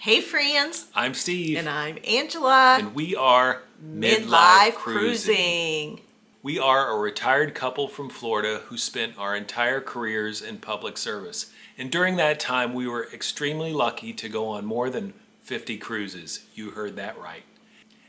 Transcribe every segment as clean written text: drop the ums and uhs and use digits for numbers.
Hey friends, I'm Steve. and I'm Angela. And we are Midlife Cruising. We are a retired couple from Florida who spent our entire careers in public service. And during that time, we were extremely lucky to go on more than 50 cruises. You heard that right.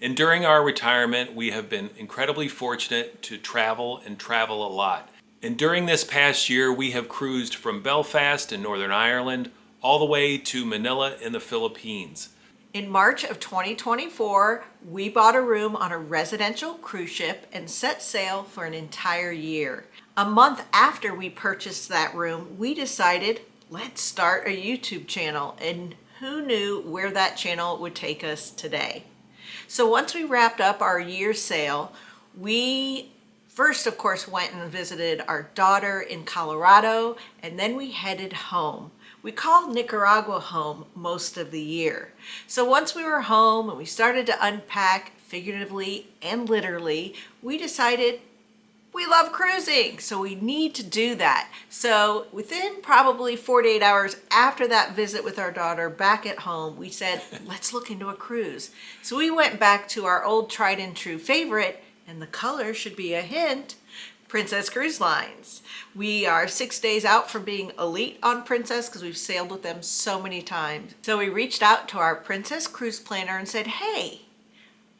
And during our retirement, we have been incredibly fortunate to travel a lot. And during this past year, we have cruised from Belfast in Northern Ireland all the way to Manila in the Philippines. In March of 2024, we bought a room on a residential cruise ship and set sail for an entire year. A month after we purchased that room, we decided, let's start a YouTube channel, and who knew where that channel would take us today. So once we wrapped up our year's sail, we first, of course, went and visited our daughter in Colorado, and then we headed home. We called Nicaragua home most of the year. So once we were home and we started to unpack figuratively and literally, we decided we love cruising, so we need to do that. So within probably 48 hours after that visit with our daughter back at home, we said, let's look into a cruise. So we went back to our old tried and true favorite, and the color should be a hint, Princess Cruise Lines. We are 6 days out from being elite on Princess because we've sailed with them so many times. So we reached out to our Princess Cruise planner and said, hey,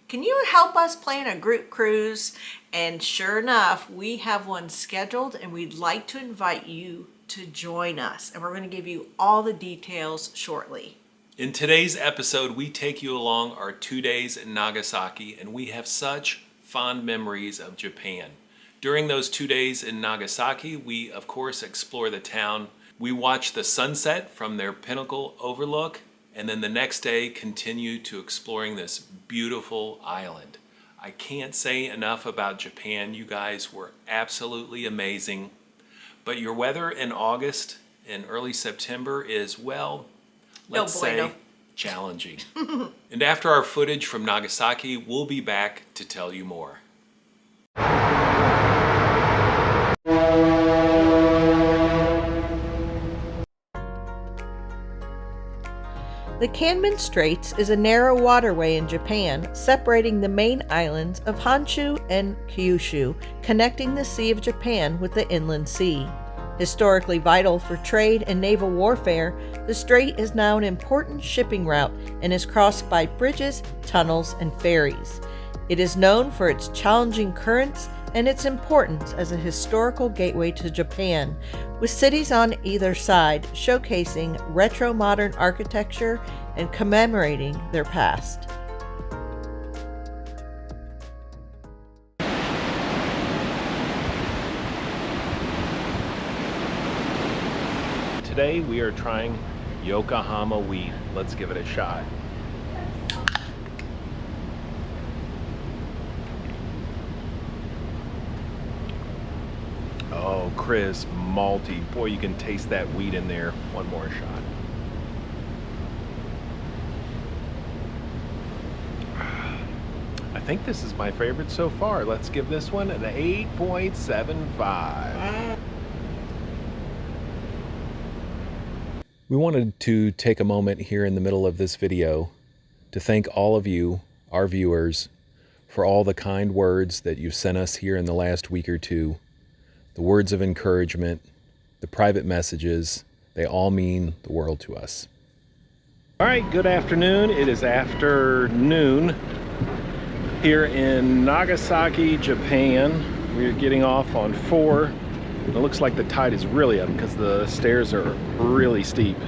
can you help us plan a group cruise? And sure enough, we have one scheduled and we'd like to invite you to join us. And we're going to give you all the details shortly. In today's episode, we take you along our 2 days in Nagasaki, and we have such fond memories of Japan. During those 2 days in Nagasaki, we of course explore the town. We watch the sunset from their pinnacle overlook, and then the next day continue to exploring this beautiful island. I can't say enough about Japan. You guys were absolutely amazing. But your weather in August and early September is, well, let's say challenging. And after our footage from Nagasaki, we'll be back to tell you more. The Kanman Straits is a narrow waterway in Japan separating the main islands of Honshu and Kyushu, connecting the Sea of Japan with the Inland Sea. Historically vital for trade and naval warfare, the strait is now an important shipping route and is crossed by bridges, tunnels, and ferries. It is known for its challenging currents and its importance as a historical gateway to Japan, with cities on either side showcasing retro-modern architecture and commemorating their past. Today we are trying Yokohama wheat. Let's give it a shot. Oh, crisp, malty. Boy, you can taste that wheat in there. One more shot. I think this is my favorite so far. Let's give this one an 8.75. We wanted to take a moment here in the middle of this video to thank all of you, our viewers, for all the kind words that you've sent us here in the last week or two. The words of encouragement, the private messages, they all mean the world to us. All right, good afternoon. It is afternoon here in Nagasaki, Japan. We're getting off on 4. It looks like the tide is really up because the stairs are really steep.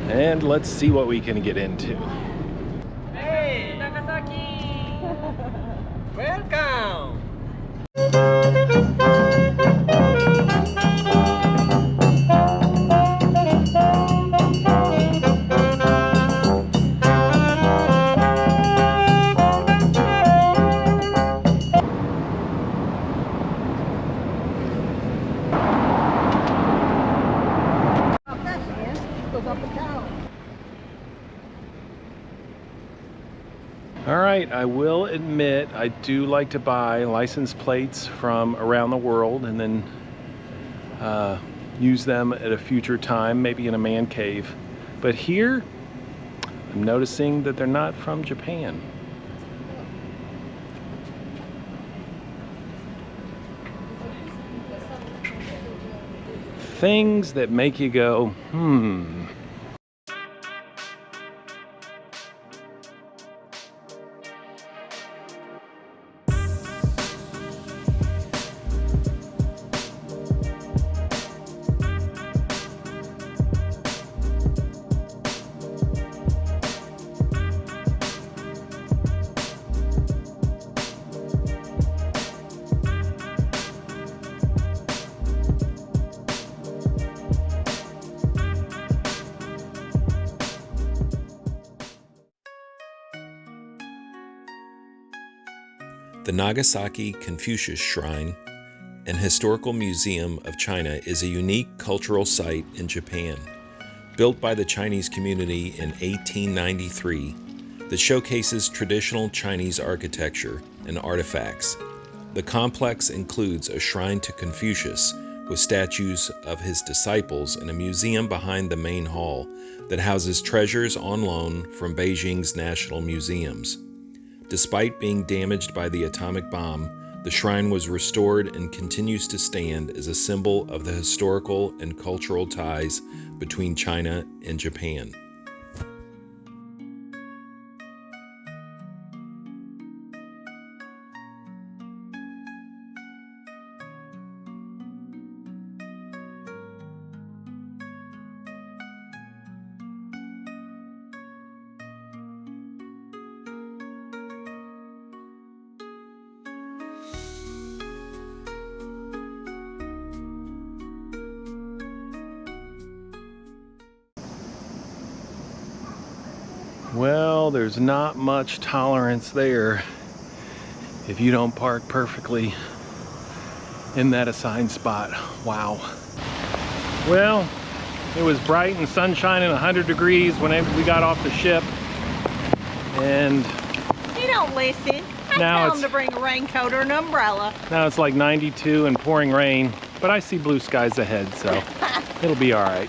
And let's see what we can get into. Hey, Nagasaki! Welcome! All right, I will admit I do like to buy license plates from around the world and then use them at a future time, maybe in a man cave. But here, I'm noticing that they're not from Japan. Things that make you go, The Nagasaki Confucius Shrine and Historical Museum of China is a unique cultural site in Japan, built by the Chinese community in 1893, that showcases traditional Chinese architecture and artifacts. The complex includes a shrine to Confucius with statues of his disciples and a museum behind the main hall that houses treasures on loan from Beijing's national museums. Despite being damaged by the atomic bomb, the shrine was restored and continues to stand as a symbol of the historical and cultural ties between China and Japan. Well, there's not much tolerance there if you don't park perfectly in that assigned spot. Wow. Well, it was bright and sunshine and 100 degrees when we got off the ship. And You don't listen. I Now tell them it's- to bring a raincoat or an umbrella. now it's like 92 and pouring rain, but I see blue skies ahead, so it'll be all right.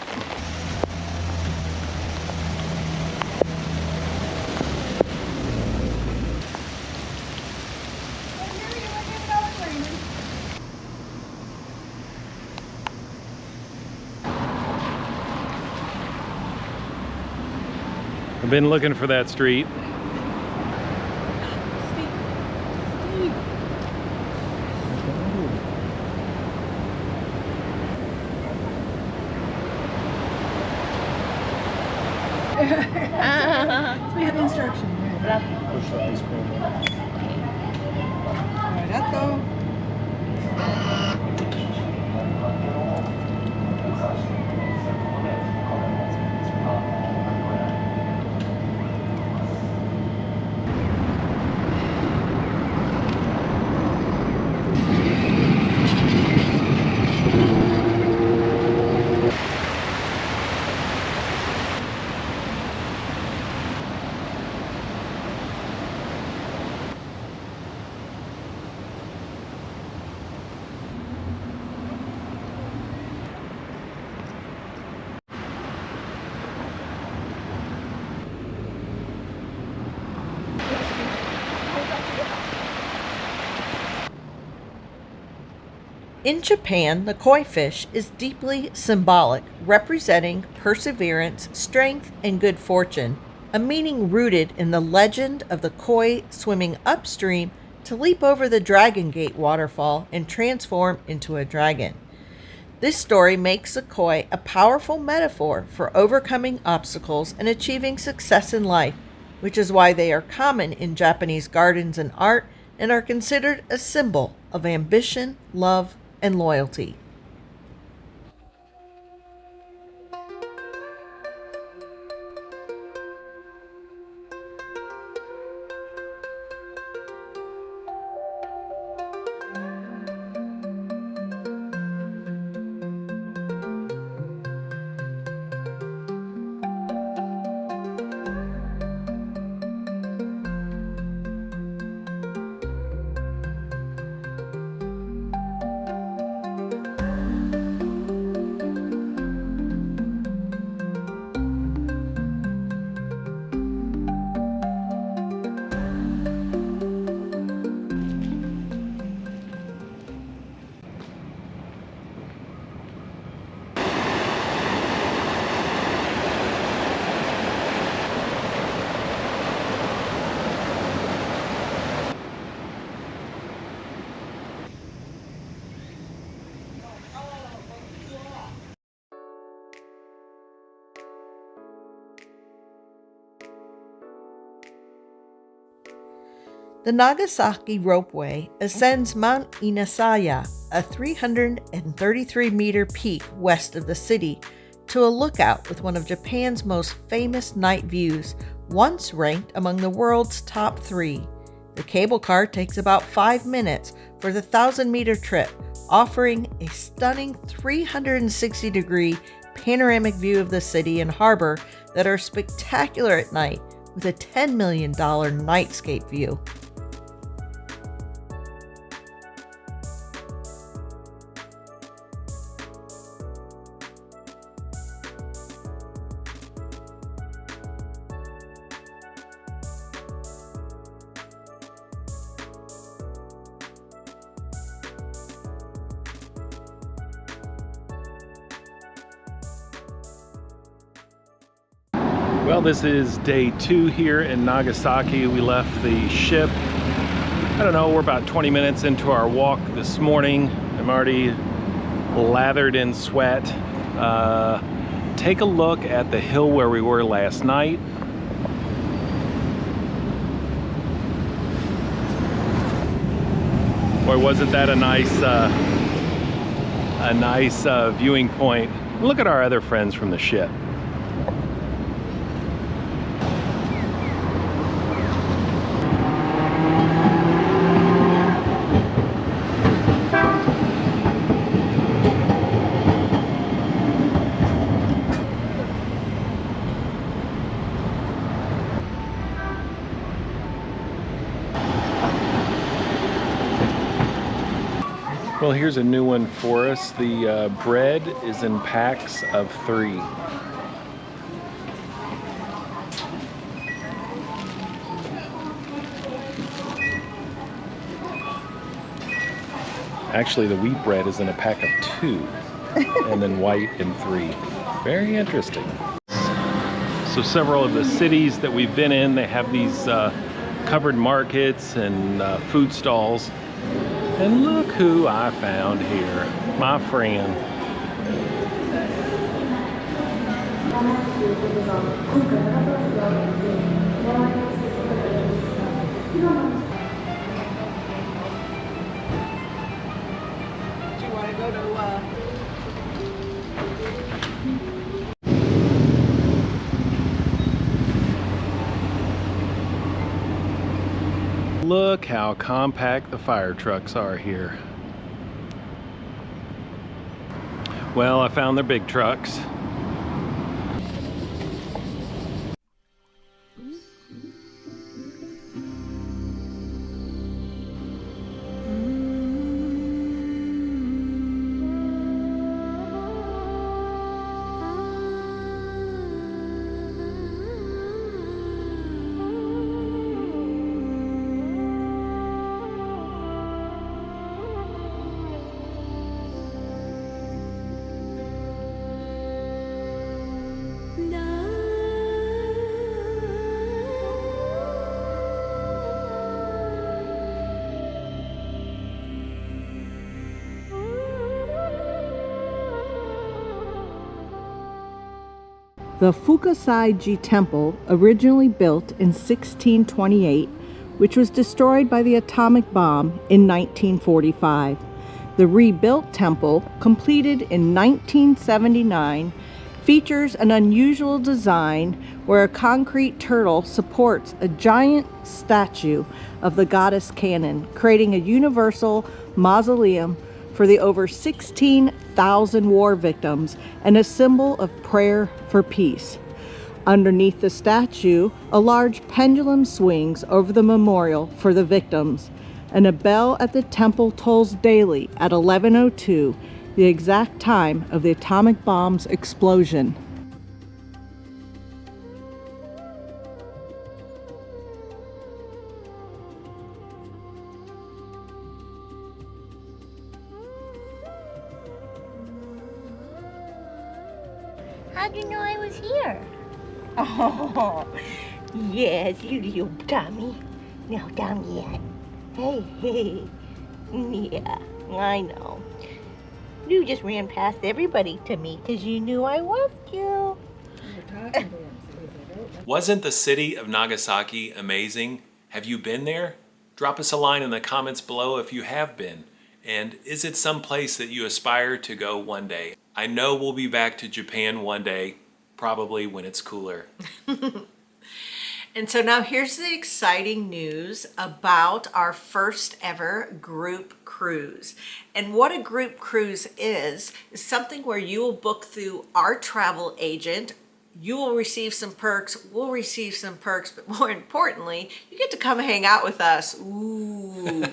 I've been looking for that street. We have instruction. Push the ice cream. Barato. In Japan, the koi fish is deeply symbolic, representing perseverance, strength, and good fortune, a meaning rooted in the legend of the koi swimming upstream to leap over the Dragon Gate waterfall and transform into a dragon. This story makes the koi a powerful metaphor for overcoming obstacles and achieving success in life, which is why they are common in Japanese gardens and art and are considered a symbol of ambition, love, and loyalty. The Nagasaki ropeway ascends Mount Inasaya, a 333-meter peak west of the city, to a lookout with one of Japan's most famous night views, once ranked among the world's top 3. The cable car takes about 5 minutes for the 1,000-meter trip, offering a stunning 360-degree panoramic view of the city and harbor that are spectacular at night, with a $10 million nightscape view. Well, this is day 2 here in Nagasaki. We left the ship, I don't know, we're about 20 minutes into our walk this morning. I'm already lathered in sweat. Take a look at the hill where we were last night. Boy, wasn't that a nice viewing point. Look at our other friends from the ship. Well, here's a new one for us. The bread is in packs of 3. Actually, the wheat bread is in a pack of 2, and then white in 3. Very interesting. So several of the cities that we've been in, they have these covered markets and food stalls. And look who I found here, my friend. Do you want to go to Look how compact the fire trucks are here. Well, I found their big trucks. The Fukasaiji Temple, originally built in 1628, which was destroyed by the atomic bomb in 1945. The rebuilt temple, completed in 1979, features an unusual design where a concrete turtle supports a giant statue of the goddess Cannon, creating a universal mausoleum for the over 16,000 war victims and a symbol of prayer for peace. Underneath the statue, a large pendulum swings over the memorial for the victims, and a bell at the temple tolls daily at 11:02, the exact time of the atomic bomb's explosion. How'd you know I was here? Oh, yes, you little dummy. No, dumb yet. Hey. Yeah, I know. You just ran past everybody to me because you knew I loved you. Wasn't the city of Nagasaki amazing? Have you been there? Drop us a line in the comments below if you have been. And is it some place that you aspire to go one day? I know we'll be back to Japan one day, probably when it's cooler. And so now here's the exciting news about our first ever group cruise. And what a group cruise is something where you will book through our travel agent. You will receive some perks, we'll receive some perks, but more importantly, you get to come hang out with us. Ooh.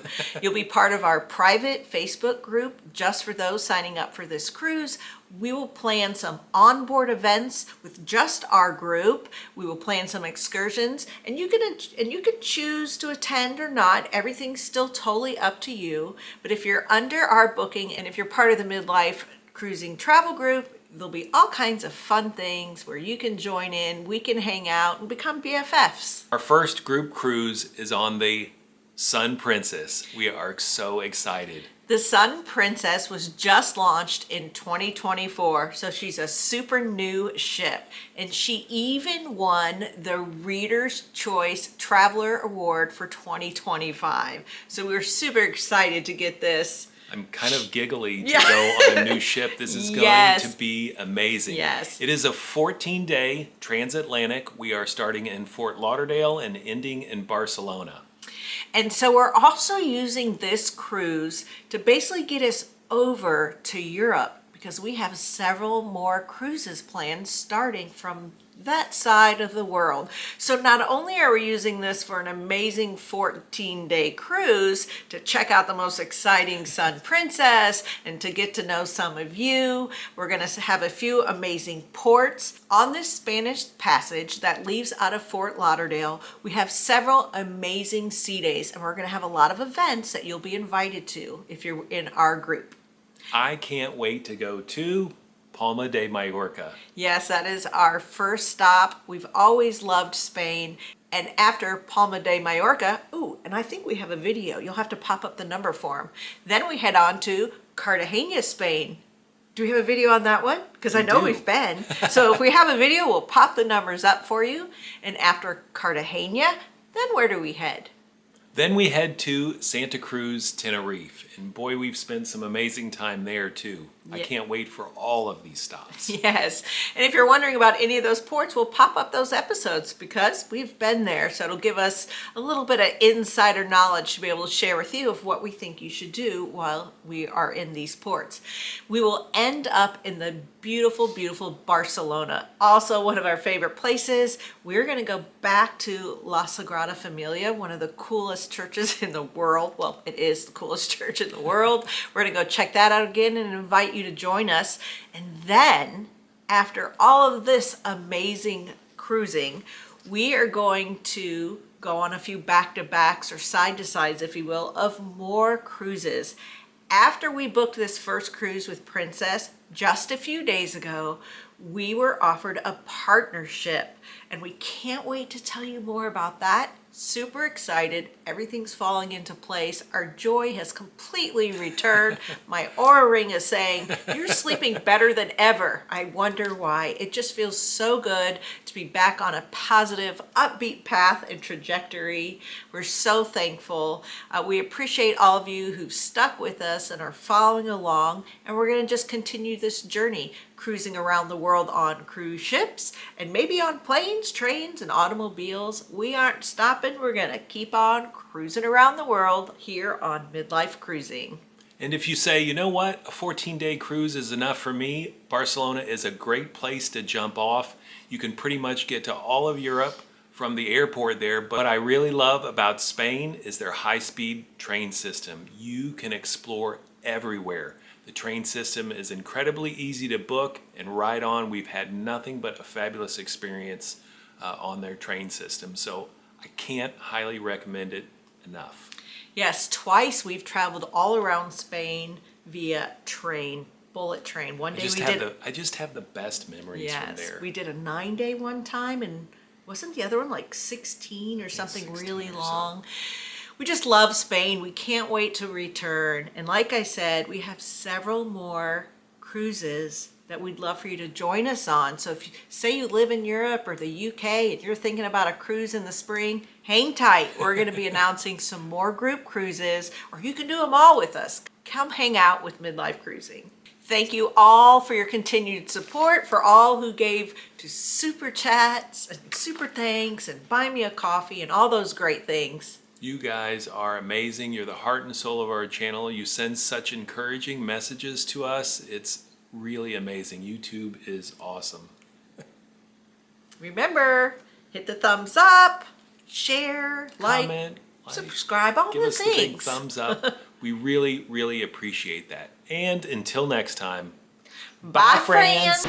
You'll be part of our private Facebook group just for those signing up for this cruise. We will plan some onboard events with just our group. We will plan some excursions, and you can choose to attend or not. Everything's still totally up to you. But if you're under our booking and if you're part of the Midlife Cruising Travel Group, there'll be all kinds of fun things where you can join in, we can hang out and become BFFs. Our first group cruise is on the Sun Princess. We are so excited. The Sun Princess was just launched in 2024, so she's a super new ship. And she even won the Reader's Choice Traveler Award for 2025. So we're super excited to get this. I'm kind of giggly to go on a new ship. This is going to be amazing. Yes. It is a 14-day transatlantic. We are starting in Fort Lauderdale and ending in Barcelona. And so we're also using this cruise to basically get us over to Europe because we have several more cruises planned starting from that side of the world. So not only are we using this for an amazing 14-day cruise to check out the most exciting Sun Princess and to get to know some of you, we're going to have a few amazing ports. On this Spanish passage that leaves out of Fort Lauderdale, we have several amazing sea days, and we're going to have a lot of events that you'll be invited to if you're in our group. I can't wait to go to Palma de Mallorca. Yes, that is our first stop. We've always loved Spain. And after Palma de Mallorca, and I think we have a video. You'll have to pop up the number for them. Then we head on to Cartagena, Spain. Do we have a video on that one? Because I know we've been. So if we have a video, we'll pop the numbers up for you. And after Cartagena, then where do we head? Then we head to Santa Cruz, Tenerife. And boy, we've spent some amazing time there too. I can't wait for all of these stops. Yes. And if you're wondering about any of those ports, we'll pop up those episodes because we've been there. So it'll give us a little bit of insider knowledge to be able to share with you of what we think you should do while we are in these ports. We will end up in the beautiful, beautiful Barcelona. Also one of our favorite places. We're going to go back to La Sagrada Familia, one of the coolest churches in the world. Well, it is the coolest church in the world. We're going to go check that out again and invite you to join us. And then after all of this amazing cruising, we are going to go on a few back-to-backs or side-to-sides, if you will, of more cruises. After we booked this first cruise with Princess just a few days ago, we were offered a partnership, and we can't wait to tell you more about that. Super excited. Everything's falling into place. Our joy has completely returned. My Aura ring is saying, you're sleeping better than ever. I wonder why. It just feels so good to be back on a positive, upbeat path and trajectory. We're so thankful. We appreciate all of you who've stuck with us and are following along. And we're going to just continue this journey, cruising around the world on cruise ships and maybe on planes, trains, and automobiles. We aren't stopping. We're going to keep on cruising around the world here on Midlife Cruising. And if you say, you know what, a 14-day cruise is enough for me, Barcelona is a great place to jump off. You can pretty much get to all of Europe from the airport there. But what I really love about Spain is their high-speed train system. You can explore everywhere. The train system is incredibly easy to book and ride on. We've had nothing but a fabulous experience on their train system. So I can't highly recommend it enough. Yes, twice we've traveled all around Spain via train, bullet train. One day I just have the best memories from there. We did a 9-day one time, and wasn't the other one like 16 or something 16 really or long? so. We just love Spain. We can't wait to return. And like I said, we have several more cruises that we'd love for you to join us on. So if you say you live in Europe or the UK and you're thinking about a cruise in the spring, hang tight. We're going to be announcing some more group cruises, or you can do them all with us. Come hang out with Midlife Cruising. Thank you all for your continued support, for all who gave to super chats and super thanks and buy me a coffee and all those great things. You guys are amazing. You're the heart and soul of our channel. You send such encouraging messages to us. It's really amazing. YouTube is awesome. Remember, hit the thumbs up, share, Comment, subscribe, all give the us the big things. thumbs up. We really, really appreciate that. And until next time, Bye, friends.